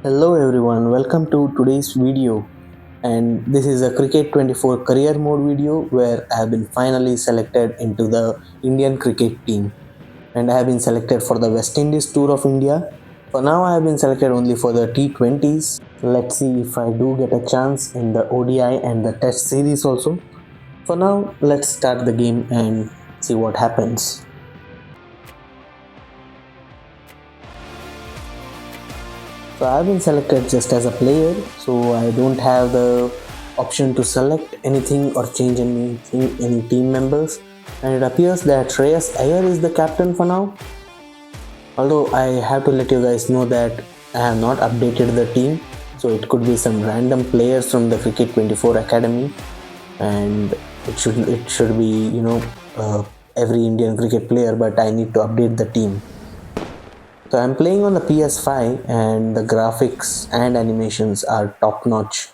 Hello everyone, welcome to today's video. And this is a Cricket 24 career mode video where I have been finally selected into the Indian cricket team. And I have been selected for the West Indies tour of India. For now, I have been selected only for the T20s. Let's see if I do get a chance in the ODI and the Test series also. For now, let's start the game and see what happens. So I've been selected just as a player, so I don't have the option to select anything or change anything, any team members. And it appears that Shreyas Iyer is the captain for now. Although I have to let you guys know that I have not updated the team, so it could be some random players from the Cricket 24 Academy, and it should be every Indian cricket player, but I need to update the team. So I'm playing on the PS5 and the graphics and animations are top notch.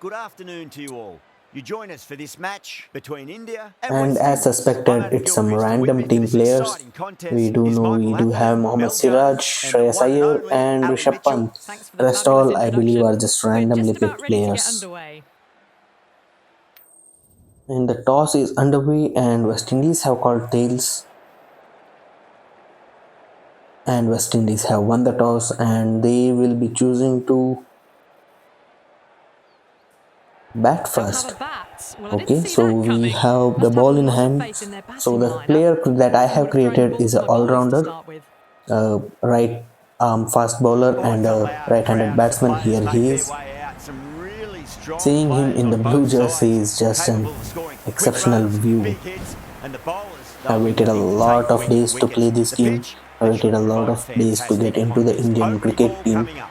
Good afternoon to you all. You join us for this match between India and And West as Indies. I'm suspected, adding it's your some best to whip random into team this players. exciting We contest do is know we Michael do have Happerton, Mohammad Mel Siraj, Jones, and the Shreyas one and Iyer, only and Alan Rishabh Mitchell. Pant. Thanks for the Rest fabulous all I believe introduction. are just We're randomly just about picked ready to get players. underway. And the toss is underway, and West Indies have called tails. And West Indies have won the toss, and they will be choosing to bat They'll have a first. bat. Well, I didn't Okay, see so that we coming. have the Must have a ball in lot of hand. faith in their So batting the lineup. player that I Who have would have thrown the created ball is to an my boys to all-rounder, start with? right arm fast bowler and Boys, a allowed right-handed crowds, the batsman. players Here he make their is. way out. Some really strong Seeing him players in the on blue both jersey sides, is just an capable of scoring quick exceptional runs, view. big hits, and the bowlers, I they'll be waited a willing to take lot of quick days to play wickets. this The game. pitch, I that waited should a lot provide a of days to get fantastic into the contest. Indian Opening cricket ball team coming up.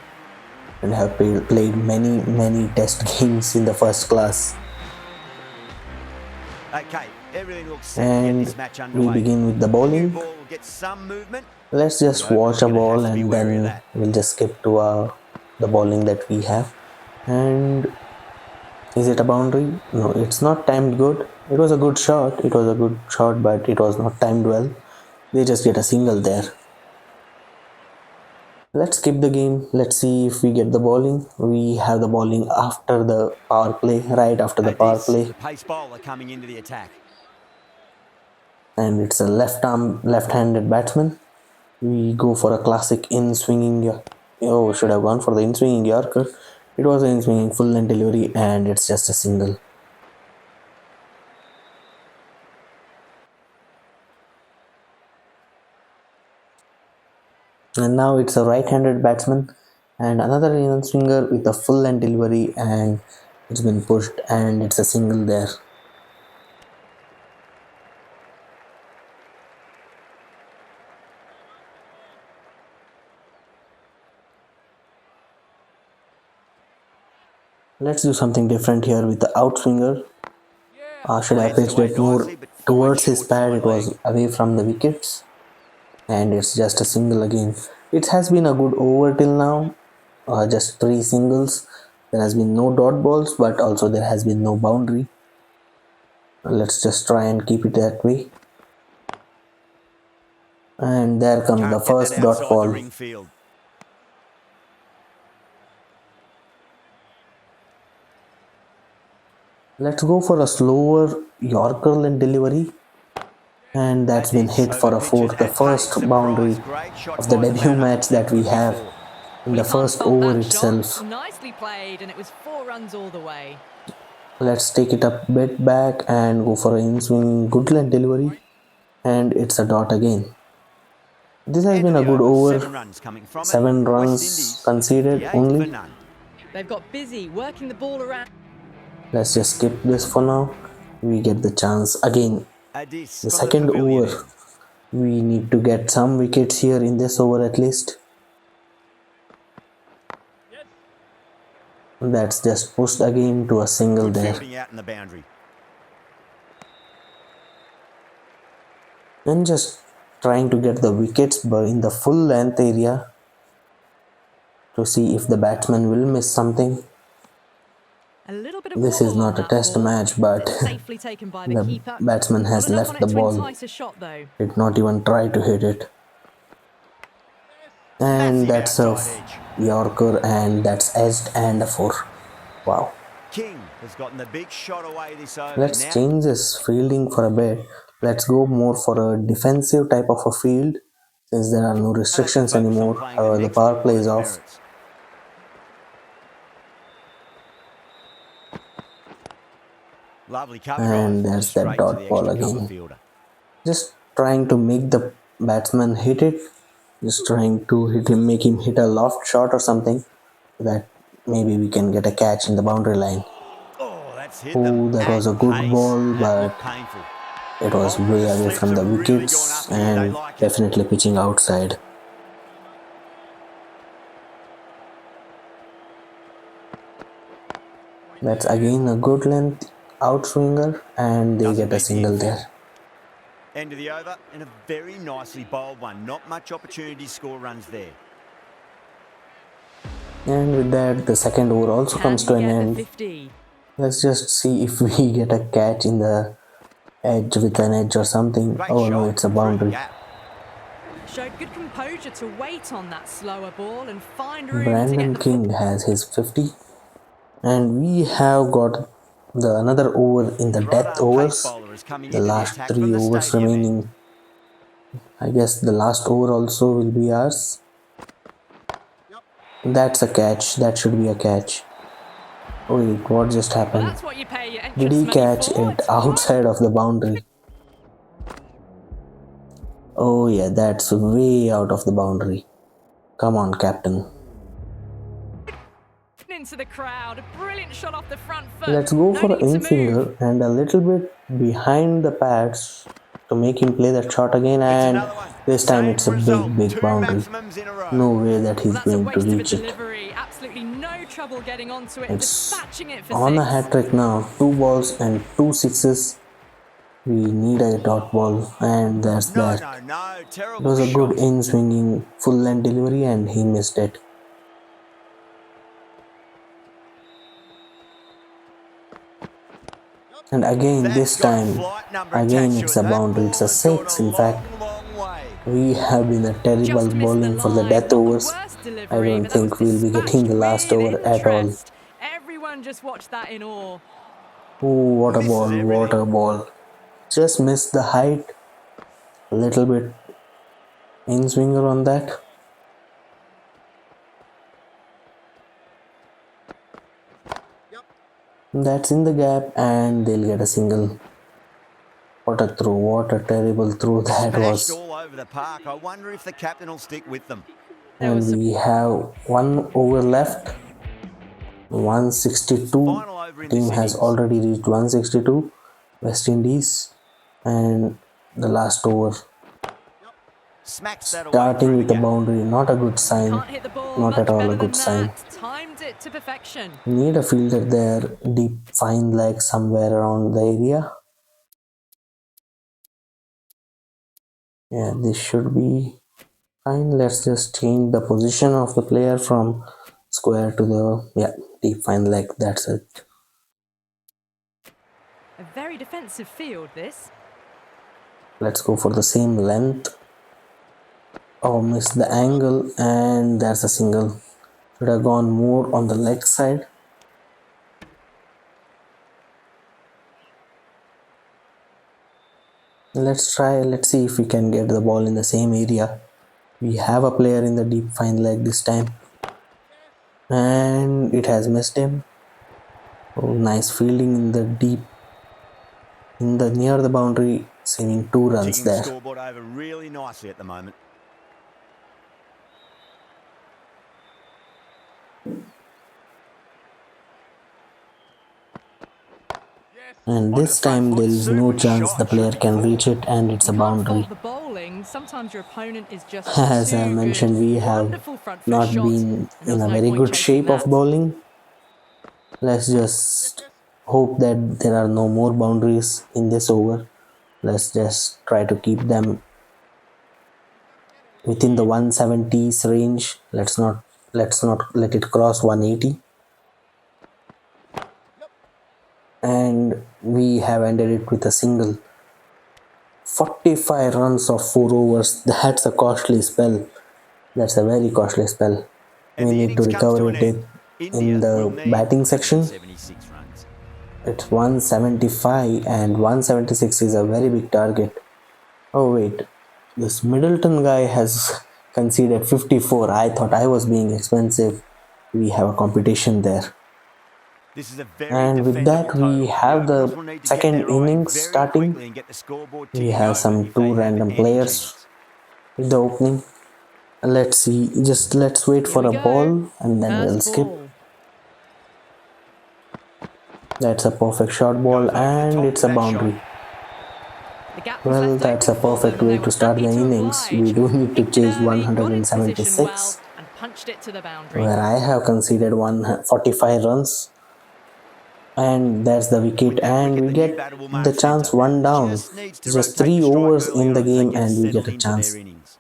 and have played many test games in the first class. Okay, everything looks set to get And this match we underway. begin with the The new bowling. ball will get some movement. Let's The just watch opener's a going to have ball to be and wary of then that. we'll just skip to the bowling that we have. And is it a boundary? No, it's not timed good. It was a good shot. It was a good shot, but it was not timed well. They just get a single there. Let's skip the game. Let's see if we get the bowling. We have the bowling after the power play, right after the power This is play. a pace bowler coming into the attack. And it's a left-handed batsman. We go for a classic in swinging. Oh, should have gone for the in swinging Yorker. It was an in swinging full length delivery, and it's just a single. And now it's a right-handed batsman and another in swinger with a full length delivery, and it's been pushed, and it's a single there. Let's do something different here with the outswinger. Should have Plans to pitched aim it more nicely, but finds towards his short pad. side It leg. was away from the wickets, and it's just a single again. It has been a good over till now, just three singles. There has been no dot balls, but also there has been no boundary. Let's just try and keep it that way. And there comes the Can't get that first dot outside the ball. ring field. Let's go for a slower Yorker length delivery, and that's been This hit over for a pitches four, the at pace. first Surprise. boundary Great shot of the by the debut batter. match that That we could be have four. in Well, the you can't first fault over that shot. itself. Nicely played, and it was 4 runs all the way. Let's take it a bit back and go for an in swing good length delivery, and it's a dot again. This has End of been a the good over. 7 over, runs coming from it. 7 runs West Indies conceded 58 for only. none. They've got busy working the ball around. Let's just skip this for now. We get the chance again. This The from the second pavilion over, end. we need to get some wickets here in this over at least. That's just pushed again to a single Good there. fielding out in the boundary. And just trying to get the wickets in the full length area to see if the batsman will miss something. A little bit of This is wobble on not a that test ball. match, but Safely taken by the the keeper. batsman Not has enough on left it the to ball. entice a shot, though. Did not even try to hit it. And Massive that's a outside edge. Yorker, and that's edged and a 4. Wow. King has gotten the big shot away this over. Let's Now, change this fielding for a bit. Let's go more for a defensive type of a field since there are no they can restrictions focus on anymore. playing the The next power ball play on is its off. merits. Lovely cover drive, And there's just that straight to dot the ball extra cover again. fielder. Just trying to make the batsman hit it. Just trying to make him hit a loft shot or something so that maybe we can get a catch in the boundary line. Oh, that's hit them Oh, that at was a good pace. ball, That but looked painful. it was Bowler and way the away slips from the have really gone wickets up here. They and like it. definitely pitching outside. That's again a good length outswinger, and they Doesn't get a beat the single in-field. there. End of the over, and a very nicely bowled one. Not much opportunity to score runs there. And with that, the second over also Can comes to he an get the end. 50? Let's just see if we get a catch in the edge with an edge or something. Great Oh no, shot it's a through the boundary. gap. Showed good composure to wait on that slower ball and find room to get Brandon the foot. King has his 50, and we have got the another over in the Your right death arm pace overs. bowler is coming The into the last attack from 3 the overs stadium end. remaining. I guess the last over also will be ours. That's a catch. That should be a catch. Oh wait, what just Well, happened? that's what you pay your Did entrance he money catch for. it It's outside of the boundary? Oh yeah, that's way out of the boundary. Come on, captain. into the crowd. A brilliant shot off the front foot. Let's go No for an need to in move. finger and a little bit behind the pads to make him play that shot again, It's and another one. this time Same it's a result. big 2 boundary. maximums in a row. No way that Well, he's that's a going to waste of a reach it. delivery. Absolutely no trouble getting onto it and It's dispatching it for on a 6. hat trick now. 2 balls and 2 sixes. We need a dot ball, and that's No, that. no, no. It Terrible was a good shot. in swinging full length delivery, and he missed it. And again, That's this got a time, flight number again attached to it's it. a That boundary. It's ball a has gone 6. a In fact, long, long way. we have been a terrible Just missed the bowling for the line. death Not the overs. worst I delivery, don't but that was think we'll be getting dispatched the last with over at all. interest. Everyone just watched that in awe. Oh, what a Misses ball, what everything. a ball. Just missed the height. A little bit in swinger on that. That's in the gap, and they'll get a single. What a throw, what a terrible throw that Smashed was. all over the park. I wonder if the captain will stick with them. There was And some we have 1 over left. 162. Final over in Team this has innings. already reached 162. West Indies. And the last over. Smacks that away Starting through the with a gap. boundary, not a good sign. can't hit the ball Not at much all a better good than sign. that. Timed it to perfection. Need a fielder there, deep fine leg somewhere around the area. Yeah, this should be fine. Let's just change the position of the player from square to the deep fine leg. That's it. A very defensive field, this. Let's go for the same length. Oh, missed the angle, and there's a single. Should have gone more on the leg side. Let's try. Let's see if we can get the ball in the same area. We have a player in the deep fine leg this time, and it has missed him. Oh, nice fielding in the deep, in the near the boundary, saving 2 runs Ticking the there. scoreboard over really nicely at the moment. And Onto the this front time there foot. is no Super chance the shot. player Shouldn't be can four. reach it, and it's You a can't boundary. fault the bowling. Sometimes your opponent is just As I too mentioned, good. we have Wonderful front foot not shot, been and there in was a no very point good chasing shape of that. bowling. Let's just hope that there are no more boundaries in this over. Let's just try to keep them within the 170s range. Let's not let it cross 180. And we have ended it with a single. 45 runs of 4 overs. That's a costly spell. That's a very costly spell. As We the need to innings comes to recover an it end, in India will the need batting section. 176 runs. It's 175 and 176 is a very big target. Oh wait, this Middleton guy has conceded 54. I thought I was being expensive. We have a competition there. This is a very And with that, defendable we total. The have openers the will need to get second their eye innings very starting. quickly and get the scoreboard We ticking have over some if two they have random any players chance. with the opening. Let's see, just let's wait Here for we a go. ball and then we'll First skip. ball. That's a perfect short ball Goes over the and top it's with a that shot. boundary. The gap was Well, left that's open a for perfect them and way they to were start happy the to innings. We oblige. do need to Picked it chase early, got in position well 176, and punched it to the boundary. where I have conceded 145 runs. And that's the With wicket, that and wicket, we the new get batter will the mark chance centre. one down. Just needs to Just rotate three the strike overs early in the on as they game, get and we get settled a into their chance. innings.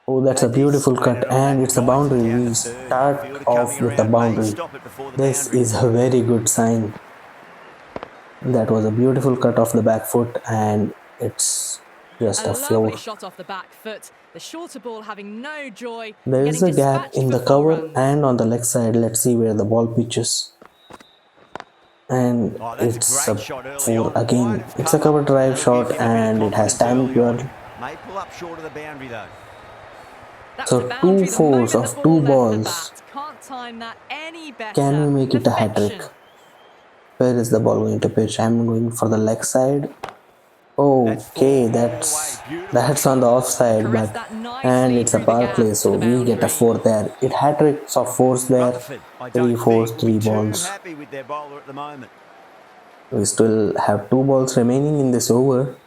Oh, that's a Had this beautiful and cut, it on and that it's a right to boundary. count We to third. start Fielder off coming with a around may boundary. stop it before the This boundary. is a very good sign. That was a beautiful cut off the back foot, and it's A just a lovely four. shot off the back foot. The shorter ball having no joy, There is getting a gap dispatched in for the 4 cover runs. and on the leg side. Let's see where the ball pitches. And Oh, that's a it's a great shot early four on, right again. of It's a cover, cover and drive that'll give shot, him a bit of and it has confidence time early on. well. May pull up short of the boundary though. That was a So two boundary the fours moment the of two ball left the balls. bat. Can't time that any Can better. we make it a hat trick? Perfection. Where is the ball going to pitch? I'm going for the leg side. That's four Okay, all the way. Beautiful that's on shot. the offside, Caressed but that and nicely it's a through the power gap play, to so the we get a boundary. four there. It hat tricks of fours there, Rutherford, I three don't fours, think, will be three too balls. happy with their bowler at the moment. We still have two balls remaining in this over,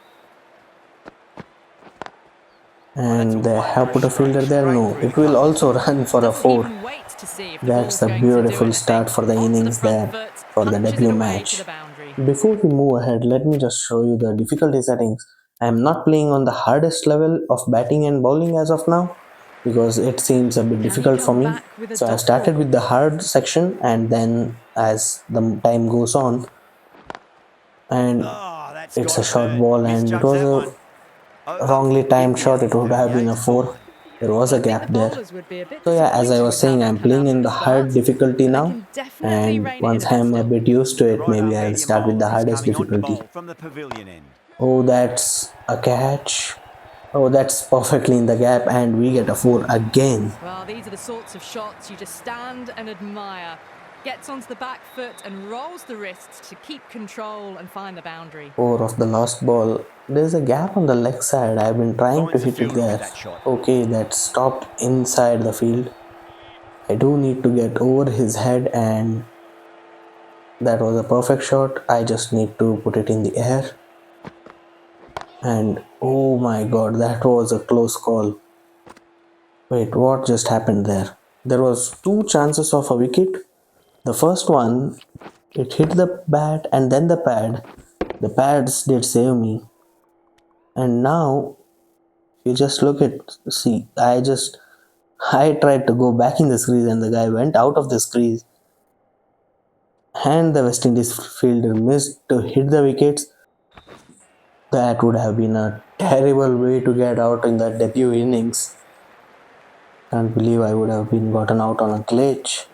Oh, that's a and they have wondrous put a stroke fielder there. straight No, through the it will cover. also run for a Doesn't four. even wait to see if the That's ball's a going to do beautiful anything. start for the Onto the innings front there foot, for the punches it debut away to the match. boundary. Before we move ahead, let me just show you the difficulty settings. I am not playing on the hardest level of batting and bowling as of now because it seems a bit Can he difficult for come me. back with a So I dot started with ball? the hard section, and then as the time goes on, and Oh, that's it's got a to short hurt. ball, and it Misjudged was that one. a Over wrongly for timed India, shot. It would have been a 38 for four. 9. There was Well, a I think the gap there. bowlers would be a bit So yeah, as I disappointed was with how saying, they've I'm come playing out in for a the hard start, difficulty but they now, can definitely and rein it in once a bit I'm a still. bit used to The it, right maybe arm I'll medium start with the bowler is hardest coming on to difficulty. bowl from the pavilion end. Oh, that's a catch. Oh, that's perfectly in the gap, and we get a four again. Well, these are the sorts of shots you just stand and admire. Gets onto the back foot and rolls the wrists to keep control and find the boundary. Four of the last ball. There's a gap on the leg side. I've been trying to Finds the hit it fielder with there. that shot. Okay, that stopped inside the field. I do need to get over his head, and that was a perfect shot. I just need to put it in the air. And oh my god, that was a close call. Wait, what just happened there? There was two chances of a wicket. The first one, it hit the bat and then the pad. The pads did save me. And now you just look at, see, I tried to go back in the crease and the guy went out of the crease. And the West Indies fielder missed to hit the wickets. That would have been a terrible way to get out in the debut innings. Can't believe I would have been gotten out on a glitch.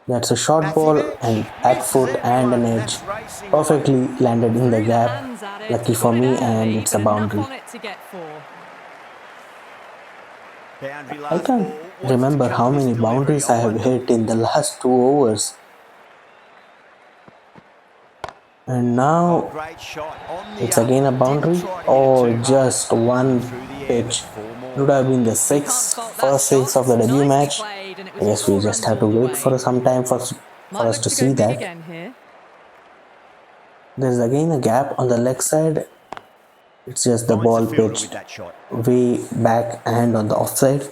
That's a short Massive ball edge. and back Misses foot and an everyone. edge. That's racing away. Perfectly landed in the Threw the gap. hands at it, Lucky for got it me, and early, it's a but enough boundary. on it to get four. Boundary I last can't ball. Wants to remember come how with his many delivery. boundaries I I have wonder. hit in the last two overs. And Oh, now great shot on the it's up. again a Didn't boundary. try to hit it Oh, too hard. just Went one through the air, but pitch. four It would more. have been the You can't sixth, fault that first six of shot. the debut Nicely match. played, and it I was guess we 4 just runs have to all the wait for way. some time for Might us look to to go see big that. again here. There's again a gap on the leg side. It's just the Finds the ball fielder with pitched that shot. way back and on the offside.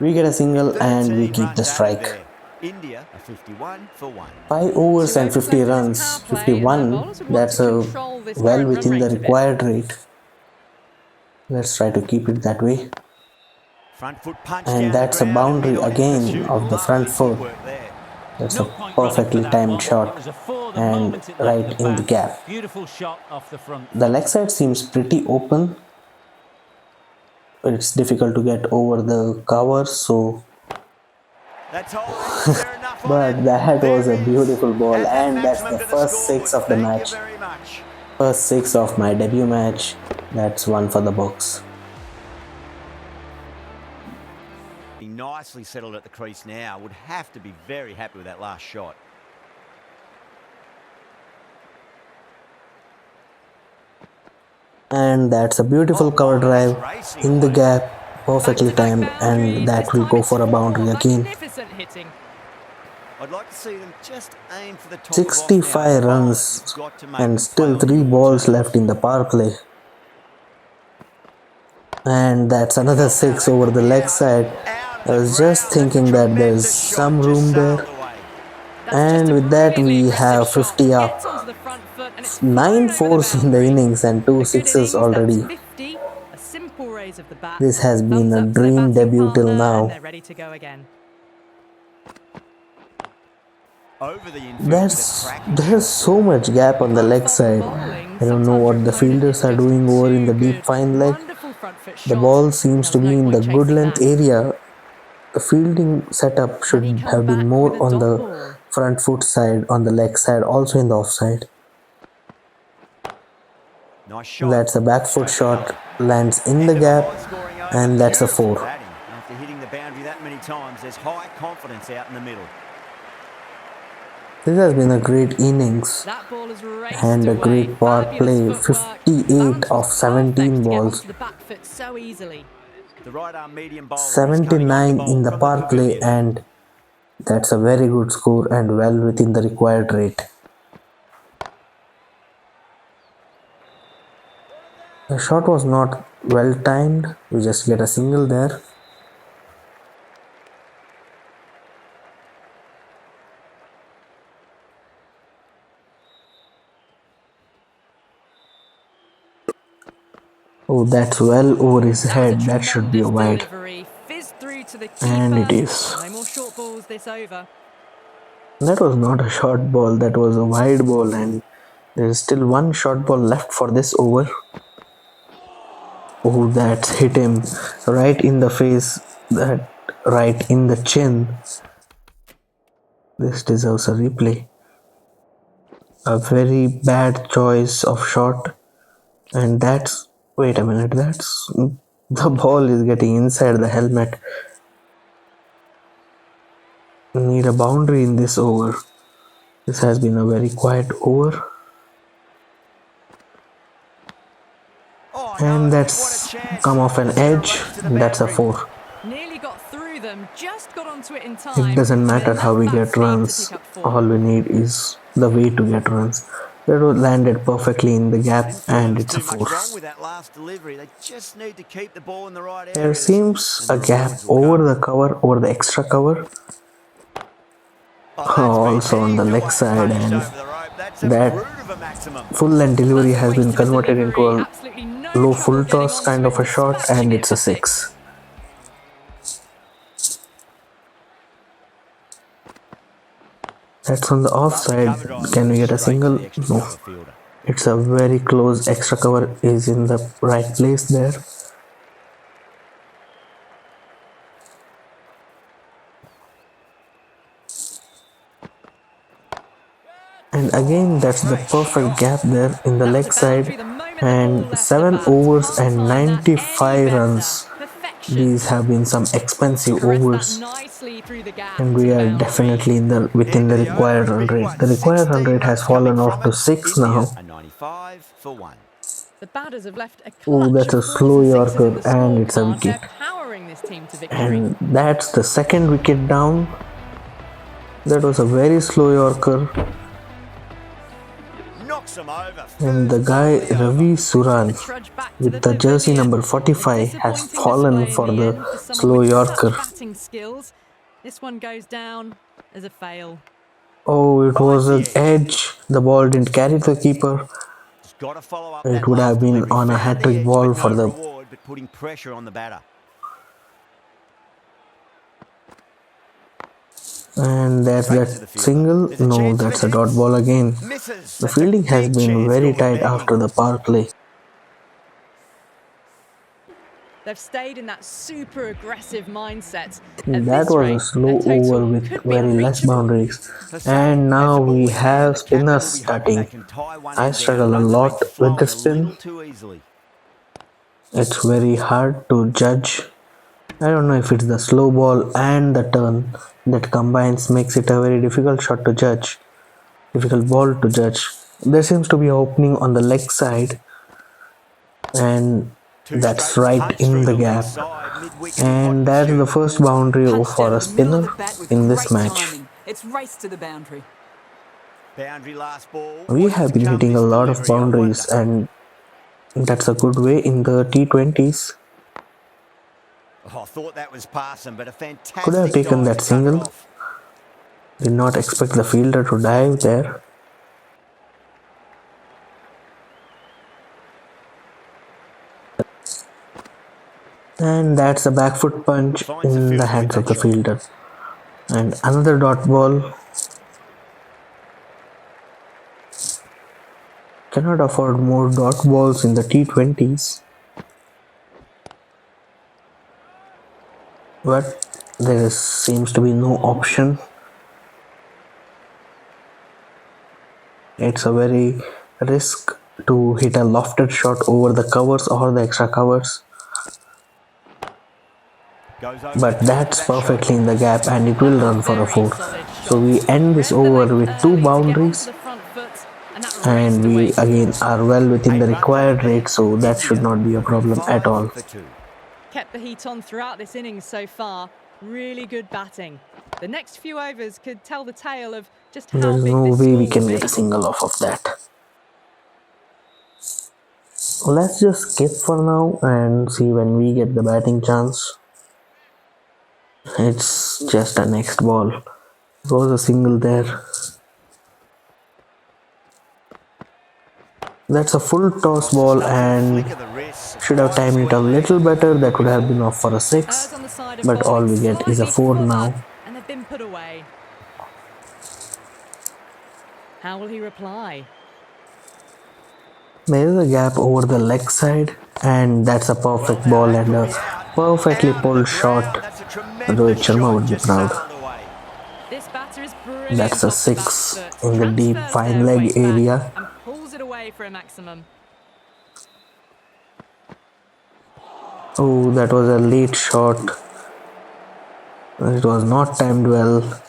We get a single and we 13 keep the runs added strike. there. India are 51 for 1. 5 overs 2 and overs 50 left in this runs, power play, and their 51. bowlers would want to That's a control this well current run within the rate a bit. required rate. Let's try to keep it that way. Front foot punch And down the that's a ground and boundary mid on in again pursuit. of the front Lovely foot. footwork there. That's a No point running for perfectly that timed one. It shot was a four the and moment it left the right in the bat. gap. Beautiful shot off the front The foot. leg side seems pretty open. it's difficult to get over the cover, so That's holding. Is there enough on it? but that was There a is. beautiful ball, Add that and that's maximum the to the first scoreboard. six of the Thank you match. very much. First six of my debut match. That's one for the books. He nicely settled at the crease now. Would have to be very happy with that last shot. And that's a beautiful Oh cover my, that's drive racing, in the wasn't it? gap, perfectly Back-to-back timed, and boundaries. This that will time go it's for a boundary four. again. Magnificent hitting. I'd like to see them just aim for the top of off now. 65 Bowler, you've runs got to make and them play still on 3 your balls terms. left in the power play. And that's another Oh, now 6 that over could the be leg out. side. Out of I the was just ground. That's a thinking that there's tremendous shot. some Just room sailed there. away. That's just And a with that, brilliantly we aggressive have shot. 50 Gets up. onto the front foot and it's 9 flown over the fours in the boundary. innings and 2 A good sixes innings, that's already. 50. A simple raise of the bat. This has been Thumbs a up to their dream batting debut till partner and now. they're ready to go again. Over the infield with a cracking There's shot. so much gap on the Can't leg fault the side. bowling. I don't know Sometimes your what the opponent is fielders are just doing over in too the deep good. fine leg. Wonderful front foot The shot. ball seems There to was be no in the point good chasing length that. area. The fielding setup Can he should come have been back with more a on dot the ball? front foot side, on the leg side, also in the offside. Nice shot. That's a back foot Goes well. shot, lands in the End of a gap, high-scoring over. and that's a Beautiful 4. batting. After hitting the boundary that many times, there's high confidence out in the middle. This has been a great innings That ball has raced and a away. great power Fabulous play. footwork. The 58 balance of was perfect 17 to get balls. onto the back foot so easily. The right-arm medium bowler is coming on to 79 bowl in the from the power play, pavilion. and that's a very good score and well within the required rate. The shot was not well timed, we just get a single there. Oh, that's well over his That was a head, that should be a tremendous wide. delivery. Fizzed through to the And it keeper. is. No more short balls this over. That was not a short ball, that was a wide ball, and there's still one short ball left for this over. Oh, that's hit him right in the face, that right in the chin. This deserves a replay. A very bad choice of shot, and that's. Wait a minute, that's. The ball is getting inside the helmet. Need a boundary in this over. This has been a very quiet over. Oh no, And what a that's chance. come off an Just got to edge, race to the and that's a boundary. 4. Nearly got through them. Just got onto it in It time. doesn't With matter how enough we bat get speed to pick runs, up 4. all we need is the way to get runs. That was landed perfectly in the gap, Didn't feel there and was it's a too 4. much wrong with that last delivery. They just need to keep the ball in the right There areas, seems and a the gap rewards will over come. the cover, over the extra cover, Oh, that's been also on the heaved leg away, side, punished and over the rope. That's a that brute of a maximum. full length Well, delivery that's a has been waste of a converted into delivery. a Absolutely no low trouble full getting toss onto kind it, of a shot, and dispatching it it's a for 6. 6. That's on the Lovely offside. cover drive Can we goes get a straight to single? the extra No. cover fielder. It's a very close extra cover is in the right place there. And again, that's the Great perfect shot. gap there in the That's leg a side. boundary the moment the ball And left the 7 bat. overs Can't and time that any 95 better. runs. Perfection. These have been some expensive Caress that overs, nicely through the gap and to we the are boundary. definitely in the within End the of the over, required a run big rate. one. The required run 16 rate has runs coming fallen from off to it. 6 India now. are 95 for 1. The batters have left a Oh, clutch that's of a fours slow and sixes in Yorker, the and score it's a plant. wicket. They're powering this team to victory. And that's the second wicket down. That was a very slow Yorker. Knocks them over. And the First ball guy of the over. Ravi Trying Suran to trudge back to the with the jersey pavilion. number A 45 has disappointing fallen display in for the the end for someone slow with such Yorker. batting skills. This one goes down as a fail. Oh, it was Finds the an edge. edge. The ball didn't carry the keeper. Just got to follow up It that would have last been delivery. on a Found hat the trick edge ball with for no the. reward, but putting pressure on the batter. And that's Straight to the that fielder. single. There's a No, chance of a that's a hit. dot ball again. Misses. The That's a fielding has big been chance very gone tight begging. after the power play. They've stayed in that super aggressive mindset. At That this was a rate, their slow over total with could be very less unreachable. boundaries. Hussein And has now the ball we in hand. have The captain spinners will be hoping they starting. can tie one I end down. struggle a Runs have been lot with the flowing a spin. little too easily. It's very hard to judge. I don't know if it's the slow ball and the turn that combines makes it a very difficult shot to judge, difficult ball to judge. There seems to be an opening on the leg side, and Two that's strokes right punch in through the the leg gap. side, mid-wicket in hot And that's the pursuit. first boundary Punched for down a the middle of the spinner bat with in this great match. timing. It's raced to the boundary. Boundary last ball. We What's have to been come hitting a this lot of delivery, I boundaries, wonder. and that's a good way in the T20s. Oh, I thought that was passing, but a Could have fantastic taken dive that to cut it single. off. Did not expect the fielder to dive there. And that's a back foot punch Finds the in the fielder with hands of that the shot. fielder. And another dot ball. Cannot afford more dot balls in the T20s. But seems to be no option. It's a very risk to hit a lofted shot over the covers or the extra covers. Goes over the But top for that's that shot. perfectly in the gap and it will That's a run for a very 4. solid So shot. we end this Read the over length with 2 early to get onto boundaries, the front foot, and that and raced away we for again 4. are well within 8 the runs on the required rate, beat. so that should India not be a looking problem at 5 all. for 2. Kept the heat on throughout this innings so far. Really good batting. The next few overs could tell the tale of just how There's big no this way we score will can get a be. single off of that. Let's just skip for now and see when we get the batting chance. It's just a next ball. It was a single there. That's a full toss Off the ball stumps and and flick of the wrist. should have Surprising timed it a swing there. little better. That Good would have ball. been off for a 6. Errs on the side of But all bowling we get is a slightly 4 fuller, now. and they've been put away. How will he reply? There is a gap over the leg side, and that's a Well, perfect now ball that and could a be out. perfectly Out of the pulled ground. shot. That's a Rohit tremendous Sharma shot. would be Just proud. sailed away. This batter is That's brilliant a off the back 6 foot. in the deep Transfers fine their leg weight back area. and pulls it away for a maximum. Oh, that was a late shot. It was not timed well,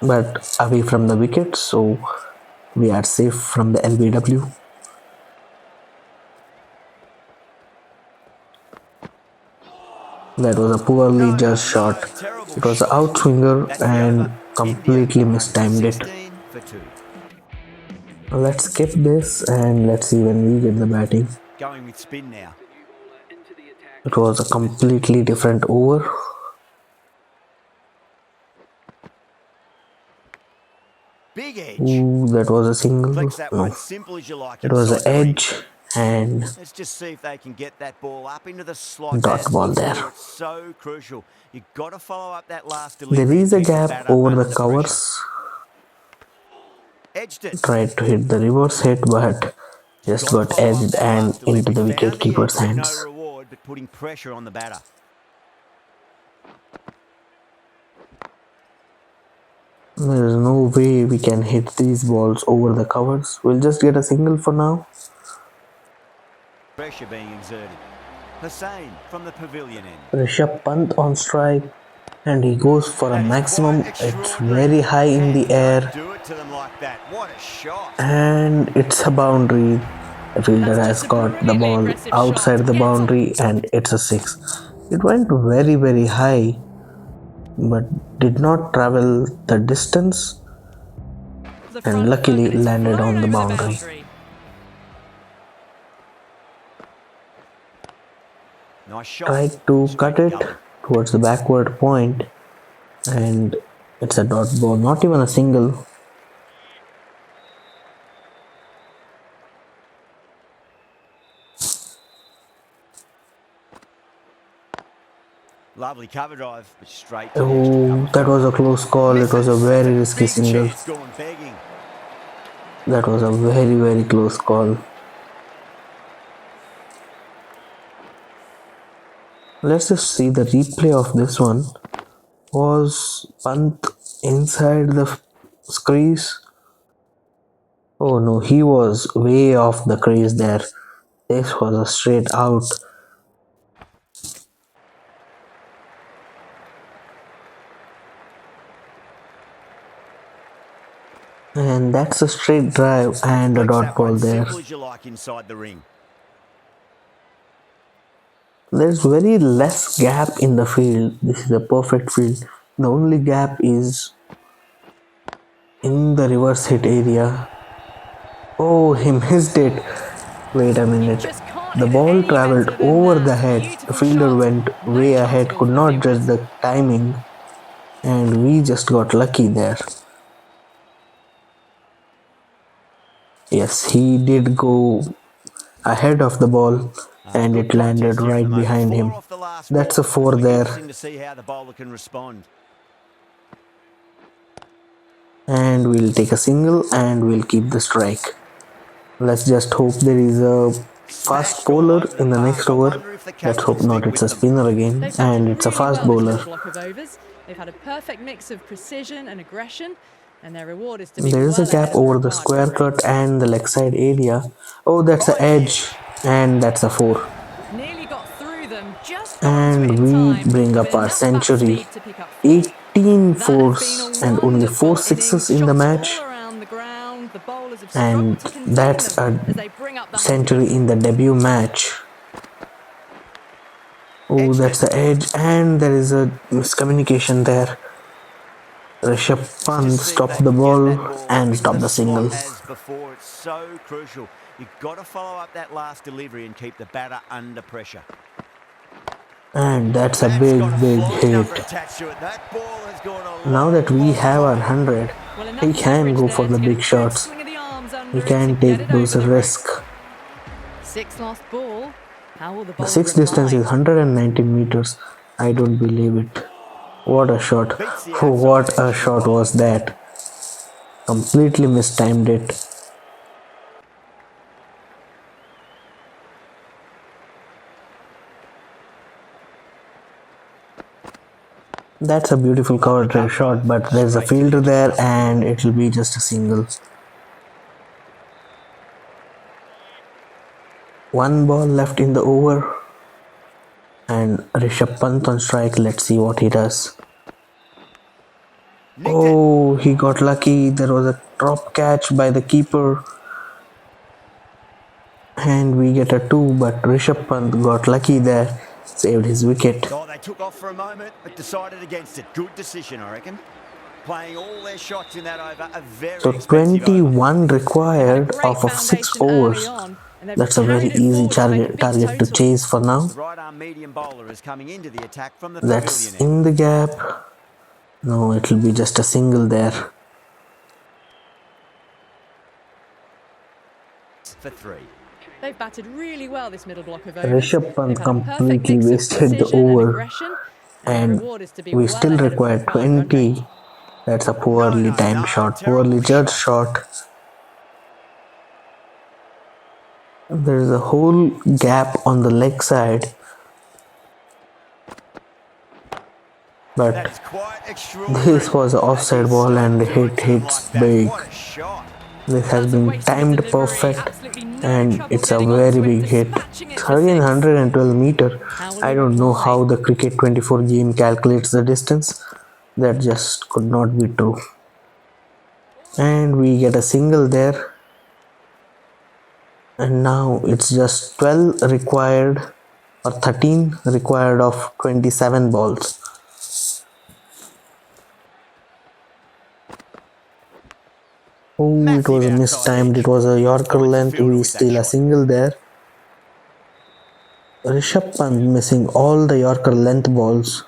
but away from the wicket, so we are safe from the LBW. That was a poorly No, judged no. shot. Terrible It was an shot. outswinger That's the over. and India completely 116 mistimed it. for 2. Let's skip this and let's see when we get the batting. Going with spin now. It was a completely different over. Big edge. Ooh, that was a single. Flex that No, one simple as you like it was inside an the ring. edge and Let's just see if they can get that ball up into the slot dot as ball once there. more. It's so crucial. You've got to follow up that last There delivery is and a keep the gap batter over under the the pressure. covers. Edged it. Tried to hit the reverse hit, but just Got to got follow up edged that and last into delivery. the Found wicket the edge keeper's with no hands. reward, but putting pressure on the batter. There is no way we can hit these balls over the covers. We'll just get a single for now. Pressure being exerted. Hussein from the pavilion end. Rishabh Pant on strike and he goes for a That is maximum. quite It's extraordinary. very high in the And don't air do it to them like that. What a shot. and it's a boundary. The fielder That's has just a got the brilliantly ball aggressive shot. outside the Gets on boundary and it's a 6. It went very high but did not travel the distance the and front foot, luckily and it's landed flown on the over the boundary. boundary. Nice shot. Tried to Straight cut it gully. towards the backward point and it's a dot ball, not even a single. Lovely cover drive, but straight to the extra Oh, cover that was felt. a close call. It was a Misses. That's very a risky big single. chance gone begging. That was a very close call. Let's just see the replay of this one. Was Pant inside the crease? Oh no, he was way off the crease there. This was a straight out. And that's a straight drive and a Flicks dot that one ball there. simple as you like inside the ring. There's very less gap in the field. This is a perfect field. The only gap is in the reverse hit area. Oh, he missed it. Wait a You minute. just can't The hit it ball any traveled better than over the that. head. The Beautiful fielder shot. went No way chance ahead, at all could for the not judge Zebras. the timing, and we just got lucky there. Yes, he did go ahead of the ball and Good it landed contest here at the right moment. behind 4 him. off the last That's a ball. It'll 4 be there. interesting to see how the bowler can respond. And we'll take a single and we'll keep the strike. Let's just hope there is a fast Smashed all bowler over the in the park. next I over. wonder if the Let's catch will hope not, stick it's with a them. spinner again They've batted and it's a really fast well this bowler. middle block of overs. They've had a perfect mix of precision and aggression, and their reward is to be There is a well gap ahead for over a the hard square victory. cut and the leg side area. Oh, that's an Right edge edge. and that's a 4. Nearly got through them, just got onto it And in we time, bring but up our enough bat century. speed to pick up 4. 18 That has been a fours and only 4 wonderful innings. sixes in the Shots all match. around the ground. The bowlers have struggled And to contain that's them a as they bring up the century hundreds. in the debut match. Oh, Edged that's it. the edge, and there is a miscommunication there. Rishabh Let's Pant just see if stopped they the can get that ball ball off and into the stopped the slot single. as before. It's so crucial. You've got to follow up that last delivery and keep the batter under pressure. And that's a That's big, got a big flying number hit. attached to it. That ball has gone a Now that long, we long have our way. 100, Well, we enough can leverage go for there the to get a big good shots. swing of the arms We under it to can get take it those over the risks. roots. 6 last ball. How will the The bowler sixth distance is reply? 119 meters. I don't believe it. What a shot. Beats the outside What a edge. Good shot was bowling. that. Completely mistimed it. That's a beautiful Good one cover to drive cover shot, off. but there's a Straight to the fielder there keeper. and it will be just a single. One ball left in the over and Rishabh Pant on strike. Let's see what he does. Nicked it. Oh, he got lucky. There was a drop catch by the keeper and we get a 2, but Rishabh Pant got lucky there, saved his wicket. Oh, they took off for a moment, but decided against it. Good decision, I reckon. Playing all their shots in that over. A very So expensive over. 21 They've had a required great of 6 foundation early overs. on, and they've That's a very carried it easy forward to make a target, big target to total. chase for now. The right arm medium bowler is coming into the attack from the That's pavilion end. in the gap. No, it will be just a single there. For 3. They've batted really well this middle block of overs. Rishabh They've Pant had a perfect completely mix of wasted the precision and over aggression, and their and reward is to be we well still ahead of require a hard run rate. 20. That's a No, poorly no, timed no. shot, poorly Terrible judged shot. shot. There is a whole gap on the leg side, That but is quite extraordinary. this was an They offside just ball don't and the do it hit to them hits like that. big. What a shot. This has That's a been waste of a timed delivery. perfect Absolutely no and trouble it's a getting very onto it, big hit. dispatching it for 6. 112 meter. How will I he don't know reply? how the cricket 24 game calculates the distance. That just could not be true. And we get a single there. And now it's just 12 required or 13 required of 27 balls. Oh, it Massive was a outside mistimed. It edge. was a Good Yorker points the length. fielder We with that steal a shot. single there. Rishabh Pant missing all the Yorker length balls.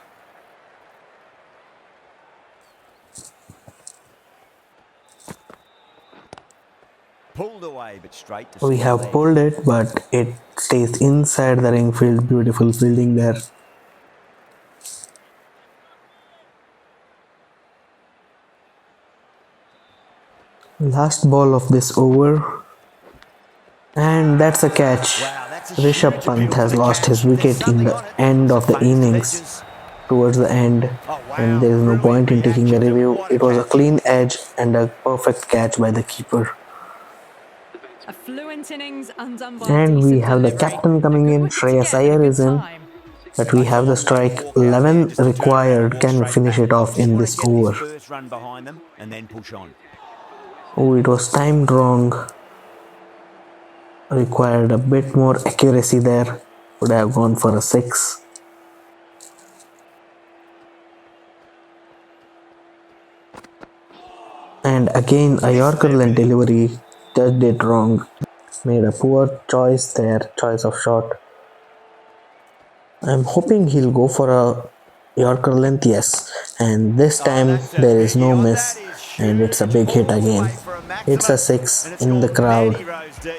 Pulled away, but straight to We small have leg. pulled it, but it stays inside the ring field. Beautiful fielding there. Last ball of this over. And that's a catch. Wow, that's a Rishabh huge Pant appeal for has the lost his catch. There's wicket in something the on it. end Some of the famous innings, legends. towards the end, Oh, and wow. there is no Brilliant point in taking a reactions and review. what a It was a catch. clean edge and a perfect catch by the keeper. A fluent innings undone by a And we decent have the delivery. captain A coming good in, wicket to Shreyas get at a Iyer good is in, time. but we That's a have the long way to strike walk out there, 11 just to turn around and required. walk Can we straight finish back. it off Just in wanted to this get this over? first run behind them and then push on. Oh, it was timed wrong. Required a bit more accuracy there. Would have gone for a 6. And again, a Missed Yorker there, length really. delivery judged it wrong. Made a poor choice there, choice of shot. I'm hoping he'll go for a Yorker length, yes. And this Oh, time that's a there is biggie no on that. miss, Is and it's a huge, big hit all the again. way for a It's a maximum, and 6 it's in the gone crowd. many rows deep.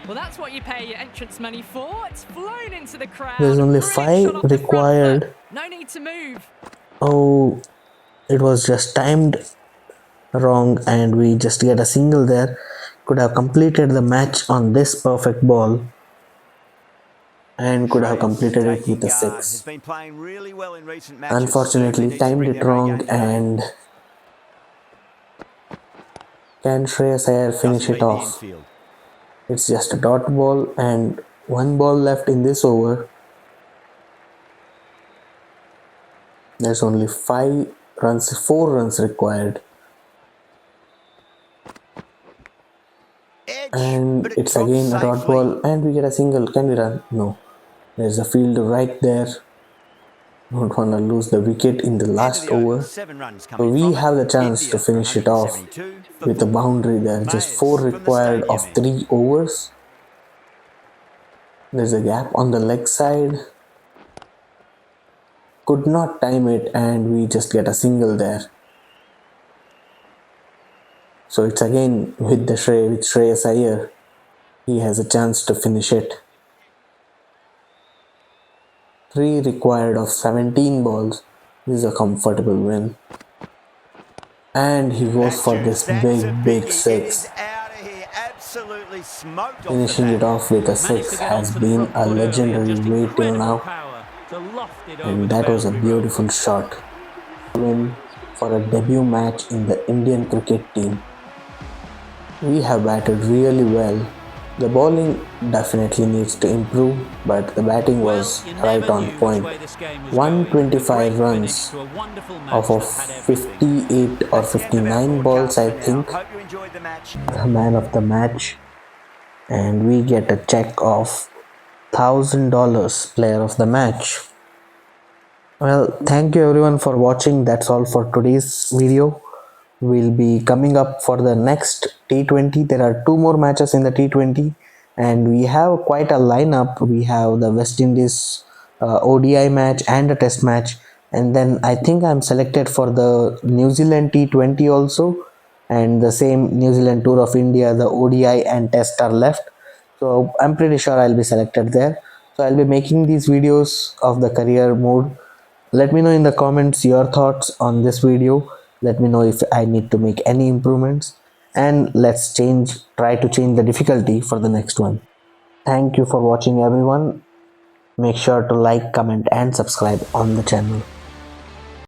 Well, that's what you pay your entrance money for. It's flown into the There's crowd. A only brilliant shot 5 off the front foot. required. No need to move. Oh, it was just timed wrong, and we just get a single there. Could have completed the match on this perfect ball, and could have Shreyas completed it taking with a guard. Has 6. been playing really well in recent matches. Certainly Unfortunately, needs to timed bring it their A wrong, game today. and can Shreyas Iyer finish Doesn't it beat the off? infield. It's just a dot ball and one ball left in this over. There's only 4 runs required, Edge, and but it it's drops again a dot safely. ball, and we get a single. Can we run? No. There's a field right there. Don't want to lose the wicket in the End of last the over. over. 7 runs So coming we from it. have the chance to India for finish it off 172 for with a 4. boundary there. Just 4 Mayers from the required stadium of end. 3 overs. There's a gap on the leg side. Could not time it, and we just get a single there. So it's again with Shreyas Iyer. He has a chance to finish it. 3 required of 17 balls. This is a comfortable win. And he goes That's for huge. this That's a big biggie. It is 6. out of here. Absolutely smoked off the Finishing it bat. off with a Managed 6 to get has onto the been front a foot early and legendary just way till incredible now. power to loft it over And the that was a boundary ropes. beautiful shot. Win for a debut match in the Indian cricket team. We have batted really well. The bowling definitely needs to improve, but the batting Well, was you right never on knew which point. way this game was going. A 125 great finish runs to a wonderful off match of that had everything. 58 or That's the end of our 59 balls, broadcast I for now. think. Hope you enjoyed the match. The man of the match, and we get a check of $1,000 player of the match. Well, thank you everyone for watching. That's all for today's video. We'll be coming up for the next T20. There are 2 more matches in the T20, and we have quite a lineup. We have the West Indies ODI match and a test match, and then I think I'm selected for the New Zealand T20 also, and the same New Zealand Tour of India, the ODI and test are left. So I'm pretty sure I'll be selected there. So I'll be making these videos of the career mode. Let me know in the comments your thoughts on this video. Let me know if I need to make any improvements, and let's try to change the difficulty for the next one. Thank you for watching everyone. Make sure to like, comment and subscribe on the channel.